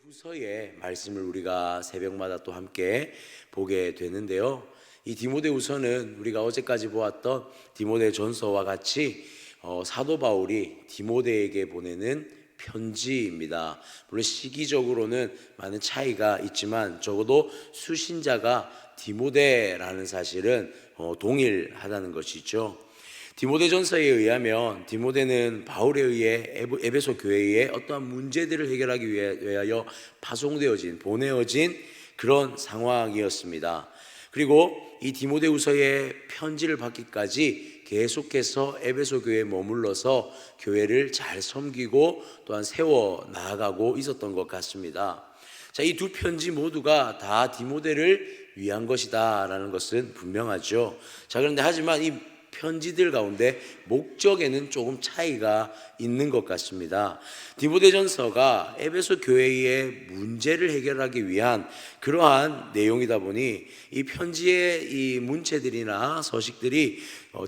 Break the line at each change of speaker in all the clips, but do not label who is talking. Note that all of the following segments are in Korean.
디모데후서의 말씀을 우리가 새벽마다 또 함께 보게 되는데요. 이 디모데후서는 우리가 어제까지 보았던 디모데전서와 같이 사도 바울이 디모데에게 보내는 편지입니다. 물론 시기적으로는 많은 차이가 있지만 적어도 수신자가 디모데라는 사실은 동일하다는 것이죠. 디모데전서에 의하면 디모데는 바울에 의해 에베소 교회에 어떠한 문제들을 해결하기 위하여 보내어진 그런 상황이었습니다. 그리고 이 디모데후서의 편지를 받기까지 계속해서 에베소 교회에 머물러서 교회를 잘 섬기고 또한 세워 나아가고 있었던 것 같습니다. 자, 이 두 편지 모두가 다 디모데를 위한 것이다라는 것은 분명하죠. 자, 그런데 하지만 이 편지들 가운데 목적에는 조금 차이가 있는 것 같습니다. 디모데전서가 에베소 교회의 문제를 해결하기 위한 그러한 내용이다 보니 이 편지의 이 문체들이나 서식들이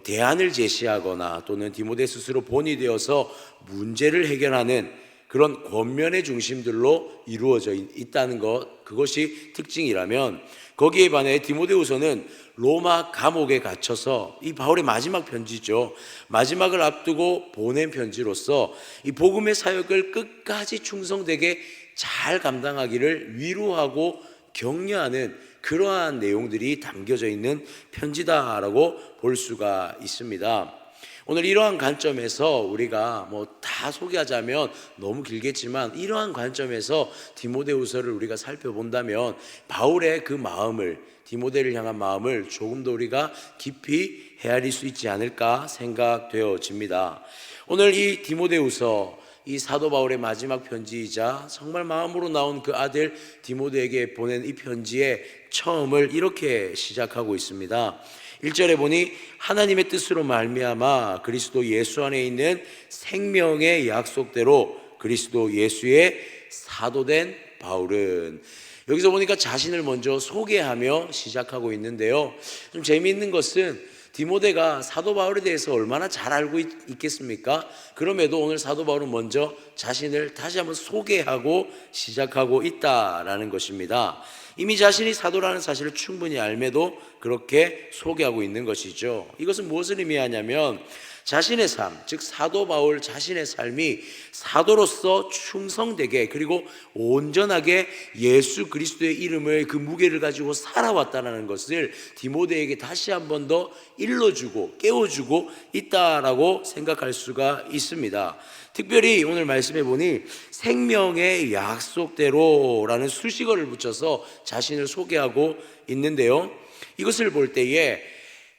대안을 제시하거나 또는 디모데 스스로 본이 되어서 문제를 해결하는 그런 권면의 중심들로 이루어져 있다는 것, 그것이 특징이라면 거기에 반해 디모데후서는 로마 감옥에 갇혀서 이 바울의 마지막 편지죠. 마지막을 앞두고 보낸 편지로서 이 복음의 사역을 끝까지 충성되게 잘 감당하기를 위로하고 격려하는 그러한 내용들이 담겨져 있는 편지다라고 볼 수가 있습니다. 오늘 이러한 관점에서 우리가 다 소개하자면 너무 길겠지만 이러한 관점에서 디모데후서를 우리가 살펴본다면 바울의 그 마음을, 디모데를 향한 마음을 조금 더 우리가 깊이 헤아릴 수 있지 않을까 생각되어집니다. 오늘 이 디모데후서, 이 사도 바울의 마지막 편지이자 정말 마음으로 나온 그 아들 디모데에게 보낸 이 편지의 처음을 이렇게 시작하고 있습니다. 1절에 보니 하나님의 뜻으로 말미암아 그리스도 예수 안에 있는 생명의 약속대로 그리스도 예수의 사도된 바울은, 여기서 보니까 자신을 먼저 소개하며 시작하고 있는데요. 좀 재미있는 것은 디모데가 사도 바울에 대해서 얼마나 잘 알고 있겠습니까? 그럼에도 오늘 사도 바울은 먼저 자신을 다시 한번 소개하고 시작하고 있다라는 것입니다. 이미 자신이 사도라는 사실을 충분히 알매도 그렇게 소개하고 있는 것이죠. 이것은 무엇을 의미하냐면 자신의 삶, 즉 사도 바울 자신의 삶이 사도로서 충성되게 그리고 온전하게 예수 그리스도의 이름을, 그 무게를 가지고 살아왔다는 것을 디모데에게 다시 한 번 더 일러주고 깨워주고 있다라고 생각할 수가 있습니다. 특별히 오늘 말씀해 보니 생명의 약속대로라는 수식어를 붙여서 자신을 소개하고 있는데요. 이것을 볼 때에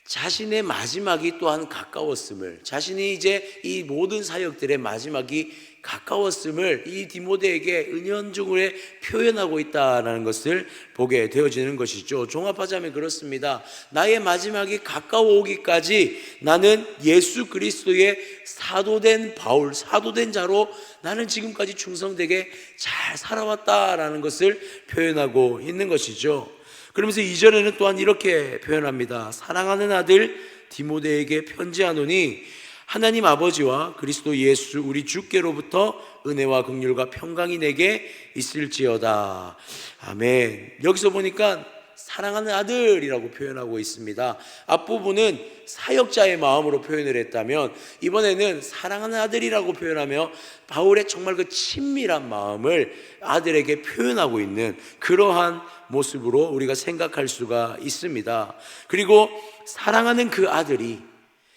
자신의 마지막이 또한 가까웠음을, 자신이 이제 이 모든 사역들의 마지막이 가까웠음을 이 디모데에게 은연중에 표현하고 있다는 것을 보게 되어지는 것이죠. 종합하자면 그렇습니다. 나의 마지막이 가까워 오기까지 나는 예수 그리스도의 사도된 바울, 사도된 자로 나는 지금까지 충성되게 잘 살아왔다라는 것을 표현하고 있는 것이죠. 그러면서 2절에는 또한 이렇게 표현합니다. 사랑하는 아들 디모데에게 편지하노니 하나님 아버지와 그리스도 예수 우리 주께로부터 은혜와 긍휼과 평강이 내게 있을지어다. 아멘. 여기서 보니까 사랑하는 아들이라고 표현하고 있습니다. 앞부분은 사역자의 마음으로 표현을 했다면 이번에는 사랑하는 아들이라고 표현하며 바울의 정말 그 친밀한 마음을 아들에게 표현하고 있는 그러한 모습으로 우리가 생각할 수가 있습니다. 그리고 사랑하는 그 아들이,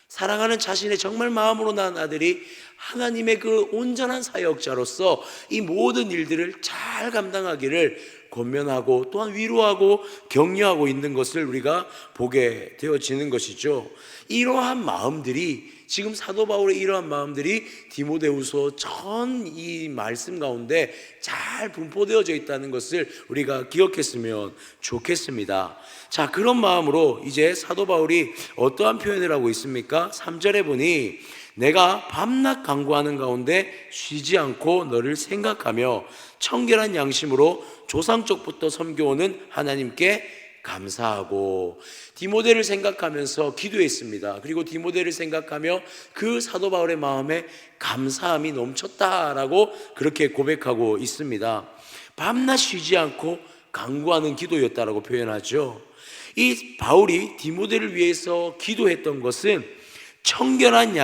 사랑하는 자신의 정말 마음으로 낳은 아들이 하나님의 그 온전한 사역자로서 이 모든 일들을 잘 감당하기를 권면하고 또한 위로하고 격려하고 있는 것을 우리가 보게 되어지는 것이죠. 이러한 마음들이, 지금 사도 바울의 이러한 마음들이 디모데후서 전 이 말씀 가운데 잘 분포되어져 있다는 것을 우리가 기억했으면 좋겠습니다. 자, 그런 마음으로 이제 사도 바울이 어떠한 표현을 하고 있습니까? 3절에 보니 내가 밤낮 간구하는 가운데 쉬지 않고 너를 생각하며 청결한 양심으로 조상적부터 섬겨오는 하나님께 감사하고, 디모데를 생각하면서 기도했습니다. 그리고 디모데를 생각하며 그 사도 바울의 마음에 감사함이 넘쳤다라고 그렇게 고백하고 있습니다. 밤낮 쉬지 않고 간구하는 기도였다라고 표현하죠. 이 바울이 디모데를 위해서 기도했던 것은 청결한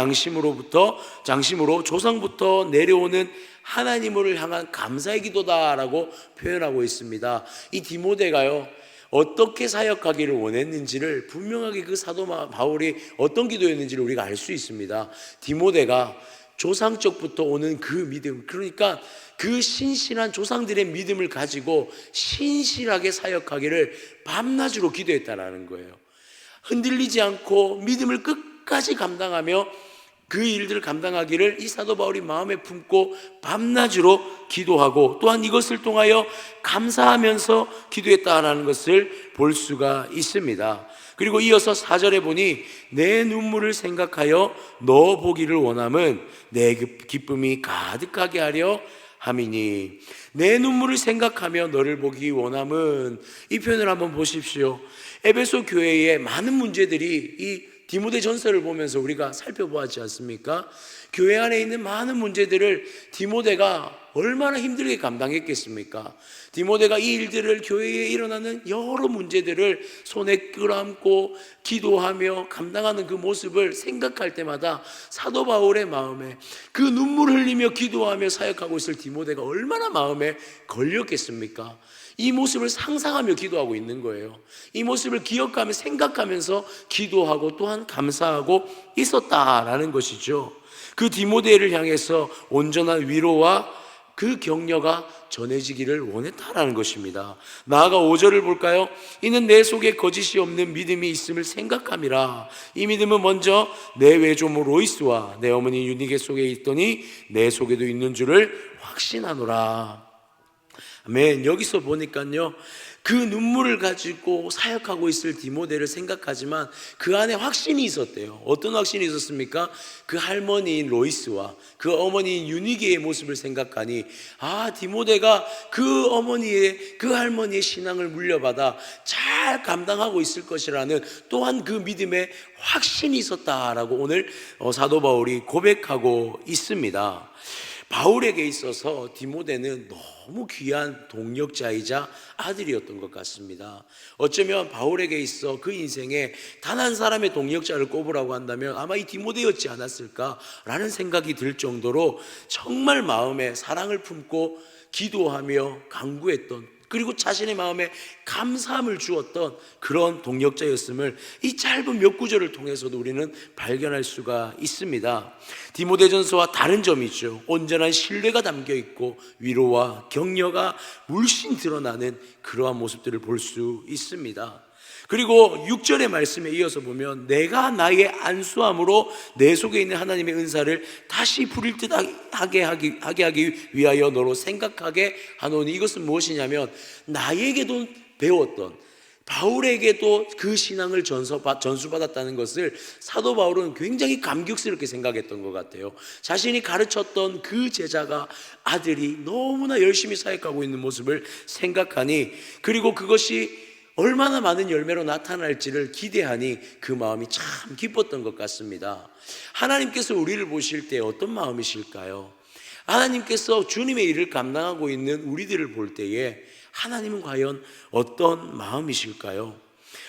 장심으로 조상부터 내려오는 하나님을 향한 감사의 기도다라고 표현하고 있습니다. 이 디모데가요, 어떻게 사역하기를 원했는지를 분명하게 그 사도 바울이 어떤 기도였는지를 우리가 알 수 있습니다. 디모데가 조상적부터 오는 그 믿음, 그러니까 그 신실한 조상들의 믿음을 가지고 신실하게 사역하기를 밤낮으로 기도했다라는 거예요. 흔들리지 않고 믿음을 끝까지 감당하며 그 일들을 감당하기를 이 사도 바울이 마음에 품고 밤낮으로 기도하고, 또한 이것을 통하여 감사하면서 기도했다라는 것을 볼 수가 있습니다. 그리고 이어서 4절에 보니 내 눈물을 생각하여 너 보기를 원함은 내 기쁨이 가득하게 하려 함이니, 내 눈물을 생각하며 너를 보기 원함은, 이 표현을 한번 보십시오. 에베소 교회의 많은 문제들이 이 디모데 전서를 보면서 우리가 살펴보았지 않습니까? 교회 안에 있는 많은 문제들을 디모데가 얼마나 힘들게 감당했겠습니까? 디모데가 이 일들을, 교회에 일어나는 여러 문제들을 손에 끌어안고 기도하며 감당하는 그 모습을 생각할 때마다 사도 바울의 마음에, 그 눈물 흘리며 기도하며 사역하고 있을 디모데가 얼마나 마음에 걸렸겠습니까? 이 모습을 상상하며 기도하고 있는 거예요. 이 모습을 기억하며 생각하면서 기도하고 또한 감사하고 있었다라는 것이죠. 그 디모데를 향해서 온전한 위로와 그 격려가 전해지기를 원했다라는 것입니다. 나아가 5절을 볼까요? 이는 내 속에 거짓이 없는 믿음이 있음을 생각함이라. 이 믿음은 먼저 내 외조모 로이스와 내 어머니 유니게 속에 있더니 내 속에도 있는 줄을 확신하노라. 아멘. 여기서 보니까요, 그 눈물을 가지고 사역하고 있을 디모데를 생각하지만 그 안에 확신이 있었대요. 어떤 확신이 있었습니까? 그 할머니인 로이스와 그 어머니인 유니게의 모습을 생각하니, 디모데가 그 할머니의 신앙을 물려받아 잘 감당하고 있을 것이라는 또한 그 믿음에 확신이 있었다라고 오늘 사도 바울이 고백하고 있습니다. 바울에게 있어서 디모데는 너무 귀한 동력자이자 아들이었던 것 같습니다. 어쩌면 바울에게 있어 그 인생에 단 한 사람의 동력자를 꼽으라고 한다면 아마 이 디모데였지 않았을까라는 생각이 들 정도로 정말 마음에 사랑을 품고 기도하며 간구했던, 그리고 자신의 마음에 감사함을 주었던 그런 동력자였음을 이 짧은 몇 구절을 통해서도 우리는 발견할 수가 있습니다. 디모데전서와 다른 점이죠. 온전한 신뢰가 담겨 있고 위로와 격려가 물씬 드러나는 그러한 모습들을 볼 수 있습니다. 그리고 6절의 말씀에 이어서 보면 내가 나의 안수함으로 내 속에 있는 하나님의 은사를 다시 부릴 듯 하게 하기 위하여 너로 생각하게 하노니, 이것은 무엇이냐면 나에게도 배웠던, 바울에게도 그 신앙을 전수받았다는 것을 사도 바울은 굉장히 감격스럽게 생각했던 것 같아요. 자신이 가르쳤던 그 제자가, 아들이 너무나 열심히 사역하고 있는 모습을 생각하니, 그리고 그것이 얼마나 많은 열매로 나타날지를 기대하니 그 마음이 참 기뻤던 것 같습니다. 하나님께서 우리를 보실 때 어떤 마음이실까요? 하나님께서 주님의 일을 감당하고 있는 우리들을 볼 때에 하나님은 과연 어떤 마음이실까요?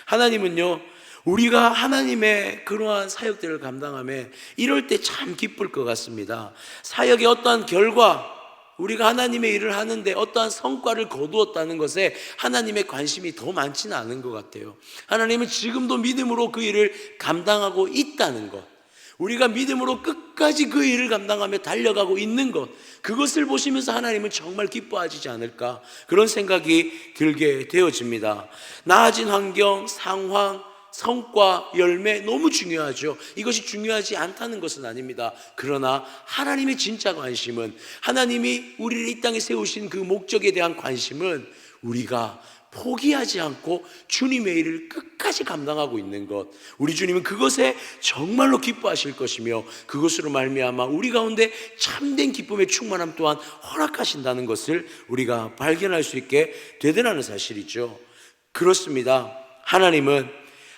하나님은요, 우리가 하나님의 그러한 사역들을 감당하며 이럴 때 참 기쁠 것 같습니다. 사역의 어떠한 결과, 우리가 하나님의 일을 하는데 어떠한 성과를 거두었다는 것에 하나님의 관심이 더 많지는 않은 것 같아요. 하나님은 지금도 믿음으로 그 일을 감당하고 있다는 것, 우리가 믿음으로 끝까지 그 일을 감당하며 달려가고 있는 것, 그것을 보시면서 하나님은 정말 기뻐하시지 않을까, 그런 생각이 들게 되어집니다. 나아진 환경, 상황, 성과, 열매 너무 중요하죠. 이것이 중요하지 않다는 것은 아닙니다. 그러나 하나님의 진짜 관심은, 하나님이 우리를 이 땅에 세우신 그 목적에 대한 관심은 우리가 포기하지 않고 주님의 일을 끝까지 감당하고 있는 것, 우리 주님은 그것에 정말로 기뻐하실 것이며 그것으로 말미암아 우리 가운데 참된 기쁨의 충만함 또한 허락하신다는 것을 우리가 발견할 수 있게 되더라는 사실이죠. 그렇습니다.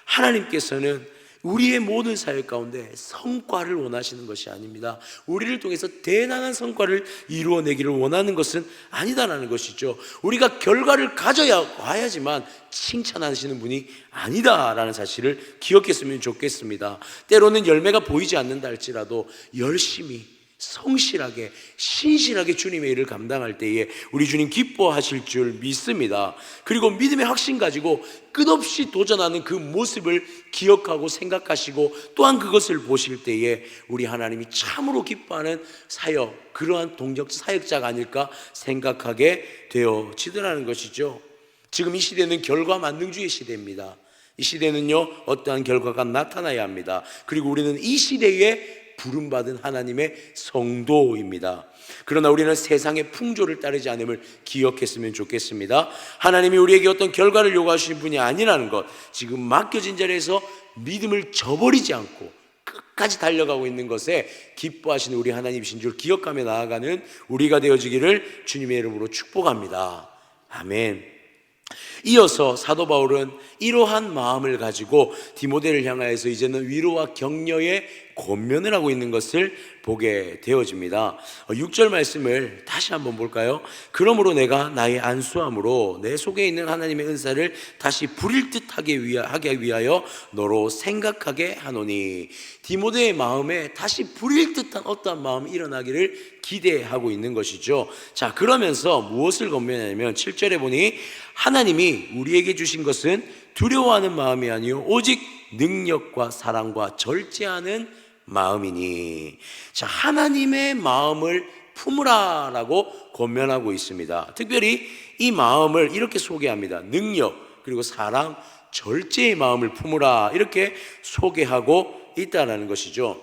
하나님께서는 우리의 모든 사역 가운데 성과를 원하시는 것이 아닙니다. 우리를 통해서 대단한 성과를 이루어내기를 원하는 것은 아니다라는 것이죠. 우리가 결과를 가져야지만 칭찬하시는 분이 아니다라는 사실을 기억했으면 좋겠습니다. 때로는 열매가 보이지 않는다 할지라도 열심히 성실하게 신실하게 주님의 일을 감당할 때에 우리 주님 기뻐하실 줄 믿습니다. 그리고 믿음의 확신 가지고 끝없이 도전하는 그 모습을 기억하고 생각하시고 또한 그것을 보실 때에 우리 하나님이 참으로 기뻐하는 사역, 그러한 동력 사역자가 아닐까 생각하게 되어지더라는 것이죠. 지금 이 시대는 결과 만능주의 시대입니다. 이 시대는요, 어떠한 결과가 나타나야 합니다. 그리고 우리는 이 시대에 부름받은 하나님의 성도입니다. 그러나 우리는 세상의 풍조를 따르지 않음을 기억했으면 좋겠습니다. 하나님이 우리에게 어떤 결과를 요구하시는 분이 아니라는 것, 지금 맡겨진 자리에서 믿음을 저버리지 않고 끝까지 달려가고 있는 것에 기뻐하시는 우리 하나님이신 줄 기억하며 나아가는 우리가 되어지기를 주님의 이름으로 축복합니다. 아멘. 이어서 사도 바울은 이러한 마음을 가지고 디모데를 향하여서 이제는 위로와 격려의 권면을 하고 있는 것을 보게 되어집니다. 6절 말씀을 다시 한번 볼까요? 그러므로 내가 나의 안수함으로 내 속에 있는 하나님의 은사를 다시 부릴 듯하게 하게 위하여 너로 생각하게 하노니. 디모데의 마음에 다시 부릴 듯한 어떠한 마음이 일어나기를 기대하고 있는 것이죠. 자, 그러면서 무엇을 권면하냐면 7절에 보니 하나님이 우리에게 주신 것은 두려워하는 마음이 아니요 오직 능력과 사랑과 절제하는 마음이니. 자, 하나님의 마음을 품으라라고 권면하고 있습니다. 특별히 이 마음을 이렇게 소개합니다. 능력, 그리고 사랑, 절제의 마음을 품으라, 이렇게 소개하고 있다는 것이죠.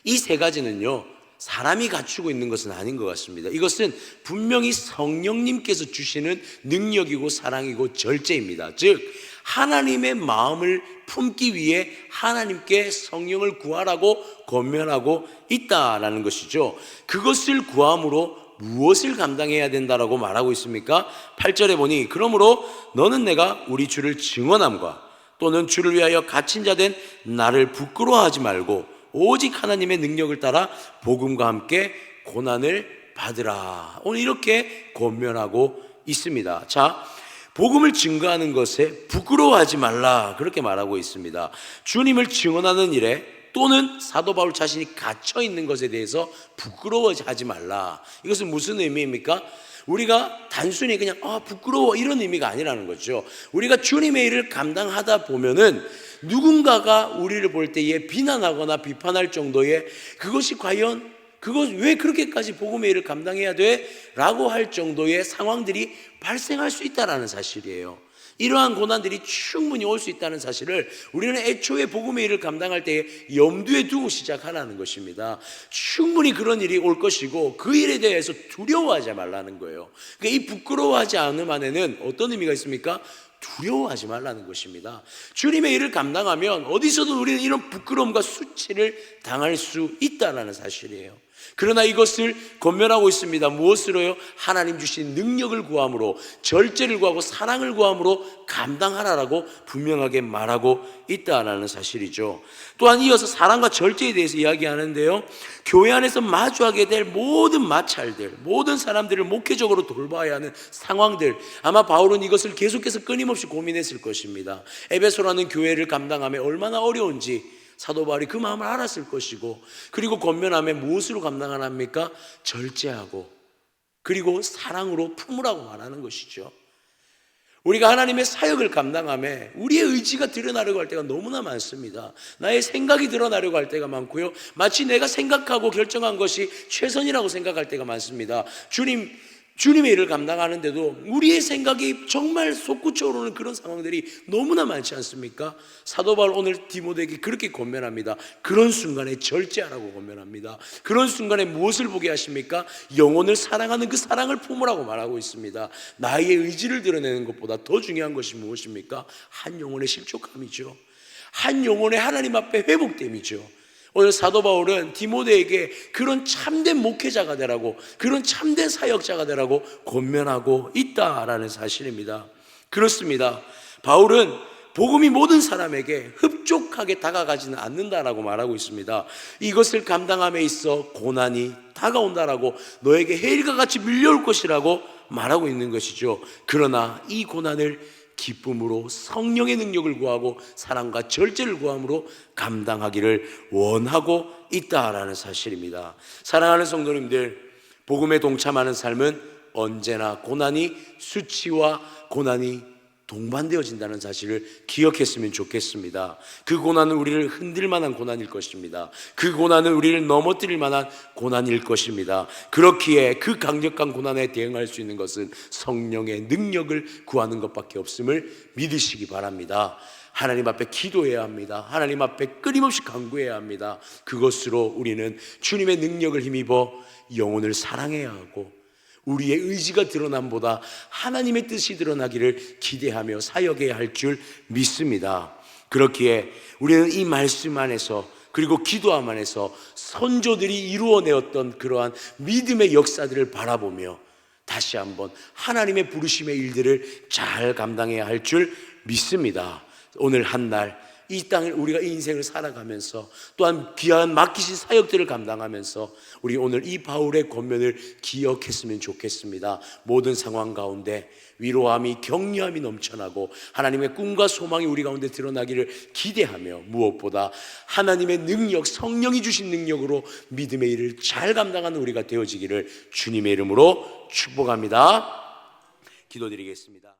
이 세 가지는요, 사람이 갖추고 있는 것은 아닌 것 같습니다. 이것은 분명히 성령님께서 주시는 능력이고 사랑이고 절제입니다. 즉 하나님의 마음을 품기 위해 하나님께 성령을 구하라고 권면하고 있다라는 것이죠. 그것을 구함으로 무엇을 감당해야 된다라고 말하고 있습니까? 8절에 보니 그러므로 너는 내가 우리 주를 증언함과 또는 주를 위하여 갇힌 자 된 나를 부끄러워하지 말고 오직 하나님의 능력을 따라 복음과 함께 고난을 받으라. 오늘 이렇게 권면하고 있습니다. 자, 복음을 증거하는 것에 부끄러워하지 말라, 그렇게 말하고 있습니다. 주님을 증언하는 일에 또는 사도 바울 자신이 갇혀 있는 것에 대해서 부끄러워하지 말라. 이것은 무슨 의미입니까? 우리가 단순히 그냥 부끄러워 이런 의미가 아니라는 거죠. 우리가 주님의 일을 감당하다 보면은 누군가가 우리를 볼 때에 비난하거나 비판할 정도의 그것이 과연 그것 왜 그렇게까지 복음의 일을 감당해야 돼? 라고 할 정도의 상황들이 발생할 수 있다는 사실이에요. 이러한 고난들이 충분히 올 수 있다는 사실을 우리는 애초에 복음의 일을 감당할 때에 염두에 두고 시작하라는 것입니다. 충분히 그런 일이 올 것이고 그 일에 대해서 두려워하지 말라는 거예요. 그러니까 이 부끄러워하지 않음 안에는 어떤 의미가 있습니까? 두려워하지 말라는 것입니다. 주님의 일을 감당하면 어디서든 우리는 이런 부끄러움과 수치를 당할 수 있다는 사실이에요. 그러나 이것을 권면하고 있습니다. 무엇으로요? 하나님 주신 능력을 구함으로, 절제를 구하고 사랑을 구함으로 감당하라라고 분명하게 말하고 있다는 사실이죠. 또한 이어서 사랑과 절제에 대해서 이야기하는데요, 교회 안에서 마주하게 될 모든 마찰들, 모든 사람들을 목회적으로 돌봐야 하는 상황들, 아마 바울은 이것을 계속해서 끊임없이 고민했을 것입니다. 에베소라는 교회를 감당하며 얼마나 어려운지 사도 바울이 그 마음을 알았을 것이고, 그리고 권면함에 무엇으로 감당하랍니까? 절제하고 그리고 사랑으로 품으라고 말하는 것이죠. 우리가 하나님의 사역을 감당함에 우리의 의지가 드러나려고 할 때가 너무나 많습니다. 나의 생각이 드러나려고 할 때가 많고요, 마치 내가 생각하고 결정한 것이 최선이라고 생각할 때가 많습니다. 주님의 일을 감당하는데도 우리의 생각이 정말 솟구쳐 오르는 그런 상황들이 너무나 많지 않습니까? 사도 바울 오늘 디모데에게 그렇게 권면합니다. 그런 순간에 절제하라고 권면합니다. 그런 순간에 무엇을 보게 하십니까? 영혼을 사랑하는 그 사랑을 품으라고 말하고 있습니다. 나의 의지를 드러내는 것보다 더 중요한 것이 무엇입니까? 한 영혼의 실족함이죠. 한 영혼의 하나님 앞에 회복됨이죠. 오늘 사도 바울은 디모데에게 그런 참된 목회자가 되라고, 그런 참된 사역자가 되라고 권면하고 있다라는 사실입니다. 그렇습니다. 바울은 복음이 모든 사람에게 완벽하게 다가가지는 않는다라고 말하고 있습니다. 이것을 감당함에 있어 고난이 다가온다라고, 너에게 해일과 같이 밀려올 것이라고 말하고 있는 것이죠. 그러나 이 고난을 기쁨으로 성령의 능력을 구하고 사랑과 절제를 구함으로 감당하기를 원하고 있다라는 사실입니다. 사랑하는 성도님들, 복음에 동참하는 삶은 언제나 고난이 수치와 고난이 동반되어진다는 사실을 기억했으면 좋겠습니다. 그 고난은 우리를 흔들 만한 고난일 것입니다. 그 고난은 우리를 넘어뜨릴 만한 고난일 것입니다. 그렇기에 그 강력한 고난에 대응할 수 있는 것은 성령의 능력을 구하는 것밖에 없음을 믿으시기 바랍니다. 하나님 앞에 기도해야 합니다. 하나님 앞에 끊임없이 간구해야 합니다. 그것으로 우리는 주님의 능력을 힘입어 영혼을 사랑해야 하고, 우리의 의지가 드러남보다 하나님의 뜻이 드러나기를 기대하며 사역해야 할 줄 믿습니다. 그렇기에 우리는 이 말씀 안에서, 그리고 기도함 안에서 선조들이 이루어내었던 그러한 믿음의 역사들을 바라보며 다시 한번 하나님의 부르심의 일들을 잘 감당해야 할 줄 믿습니다. 오늘 한 날 이 땅을, 우리가 이 인생을 살아가면서 또한 귀한 맡기신 사역들을 감당하면서 우리 오늘 이 바울의 권면을 기억했으면 좋겠습니다. 모든 상황 가운데 위로함이, 격려함이 넘쳐나고 하나님의 꿈과 소망이 우리 가운데 드러나기를 기대하며, 무엇보다 하나님의 능력, 성령이 주신 능력으로 믿음의 일을 잘 감당하는 우리가 되어지기를 주님의 이름으로 축복합니다. 기도드리겠습니다.